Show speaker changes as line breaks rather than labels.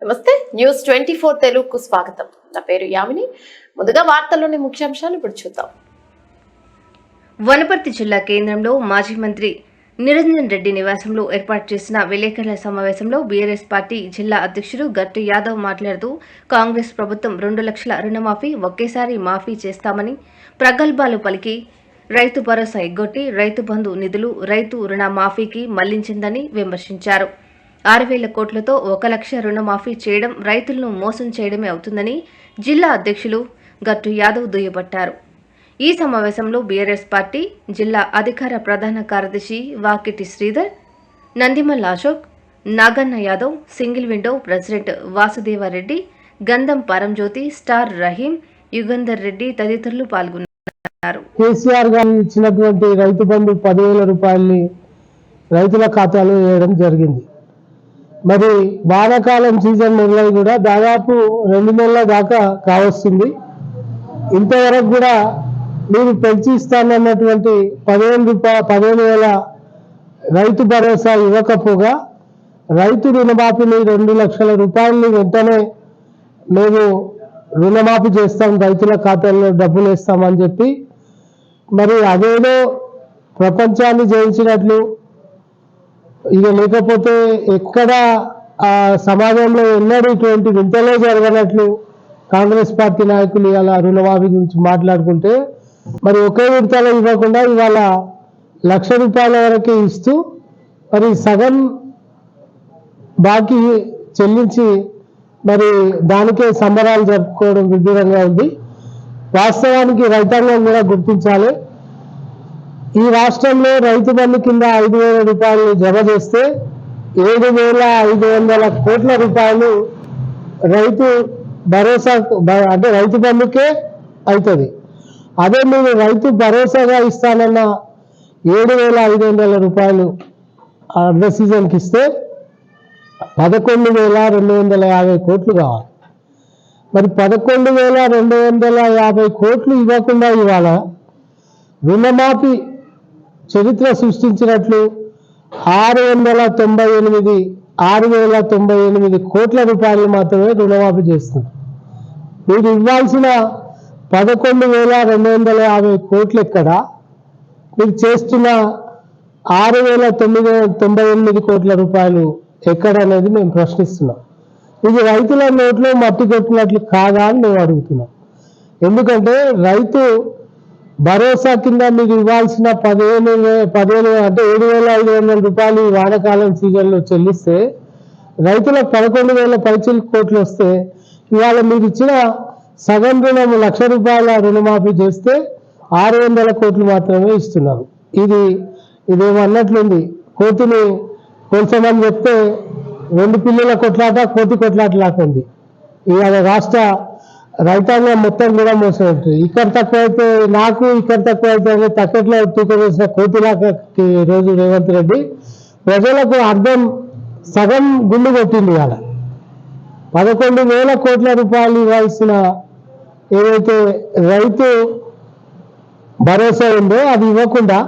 నమస్తే న్యూస్ 24 తెలుగుకు స్వాగతం. నా పేరు యామిని. ముందుగా వార్తల్లోని ముఖ్యాంశాలు ఇప్పుడు చూద్దాం.
వనపర్తి జిల్లా కేంద్రంలో మాజీ మంత్రి నిరంజన్ రెడ్డి నివాసంలో ఏర్పాటు చేసిన విలేకరుల సమావేశంలో బీఆర్ఎస్ పార్టీ జిల్లా అధ్యక్షుడు గట్టు యాదవ్ మాట్లాడుతూ కాంగ్రెస్ ప్రభుత్వం 2 లక్షల రుణమాఫీ ఒకేసారి మాఫీ చేస్తామని ప్రగల్భాలు పలికి రైతు భరోసా ఎగ్గొట్టి రైతు బంధు నిధులు రైతు రుణ మాఫీకి మళ్లించిందని విమర్శించారు. 6,000 కోట్లతో 1 లక్ష రుణమాఫీ చేయడం రైతులను మోసం చేయడమే అవుతుందని జిల్లా అధ్యక్షులు గట్టు యాదవ్ దుయ్యబట్టారు. ఈ సమావేశంలో బీఆర్ఎస్ పార్టీ జిల్లా అధికార ప్రధాన కార్యదర్శి Vakiti Sridhar, Nandimal Ashok, Naganna Yadav, single window president Vasudevareddy, Gandham Paramjyothi, star Rahim, Yugandhar Reddy తదితరులు పాల్గొన్నారు.
కేసీఆర్ గారు ఇచ్చినటువంటి రైతు బంధు 10,000 రూపాయలని రైతుల ఖాతాలో వేయడం జరిగింది. మరి వానాకాలం సీజన్ మొదలై కూడా దాదాపు 2 నెలల దాకా కావస్తుంది. ఇంతవరకు కూడా మీరు పెంచి ఇస్తానన్నటువంటి 15,000 రైతు భరోసా ఇవ్వకపోగా రైతు రుణమాఫీని 2 లక్షల రూపాయలని వెంటనే మేము రుణమాఫీ చేస్తాం, రైతుల ఖాతాల్లో డబ్బులు వేస్తామని చెప్పి మరి అదేదో ప్రపంచాన్ని జయించినట్లు, ఇక లేకపోతే ఎక్కడ సమాజంలో ఎన్నడూ ఇటువంటి వింతలే జరగనట్లు కాంగ్రెస్ పార్టీ నాయకులు ఇవాళ రుణమాఫీ గురించి మాట్లాడుకుంటే మరి ఒకే విడతలో ఇవ్వకుండా ఇవాళ 1,00,000 రూపాయల వరకే ఇస్తూ మరి సగం బాకీ చెల్లించి మరి దానికే సంబరాలు జరుపుకోవడం విడ్డూరంగా ఉంది. వాస్తవానికి రైతాంగం కూడా గుర్తించాలి. ఈ రాష్ట్రంలో రైతు బంధు కింద 5,000 రూపాయలు జమ చేస్తే 7,500 కోట్ల రూపాయలు రైతు భరోసా అంటే రైతు బంధుకే అవుతుంది. అదే మీరు రైతు భరోసాగా ఇస్తానన్న 7,500 రూపాయలు అర్ధ సీజన్కి ఇస్తే 11,250 కోట్లు కావాలి. మరి 11,250 కోట్లు ఇవ్వకుండా ఇవాళ రుణమాఫీ చరిత్ర సృష్టించినట్లు 698 కోట్ల రూపాయలు మాత్రమే రుణమాఫీ చేస్తుంది. మీరు ఇవ్వాల్సిన 11,250 కోట్లు ఎక్కడ, మీరు చేస్తున్న 6,998 కోట్ల రూపాయలు ఎక్కడ అనేది మేము ప్రశ్నిస్తున్నాం. ఇది రైతుల నోట్లో మట్టి కొట్టినట్లు కాదా అని మేము అడుగుతున్నాం. ఎందుకంటే రైతు భరోసా కింద మీకు ఇవ్వాల్సిన 15 అంటే 7,500 రూపాయలు ఈ వానాకాలం సీజన్లో చెల్లిస్తే రైతులకు 11,000 పైచిల్ కోట్లు వస్తే ఇవాళ మీరు ఇచ్చిన సగం రుణం 1,00,000 రూపాయల రుణమాఫీ చేస్తే 600 కోట్లు మాత్రమే ఇస్తున్నారు. ఇదేమన్నట్లుంది, కోతిని కొంచెమని చెప్తే 2 పిల్లల కొట్లాట కోతి కొట్లాట లాకుంది. ఇవాళ రాష్ట్ర రైతాంగం మొత్తం కూడా మోసం అవుతుంది. ఇక్కడ తక్కువైతే నాకు, ఇక్కడ తక్కువైతే తక్కట్లో తూకం వేసిన కోతిలాగా రోజు రేవంత్ రెడ్డి ప్రజలకు అర్థం సగం గుండు కొట్టింది. ఇవాళ 11,000 కోట్ల రూపాయలు ఇవ్వాల్సిన ఏదైతే రైతు భరోసా ఉందో అది ఇవ్వకుండా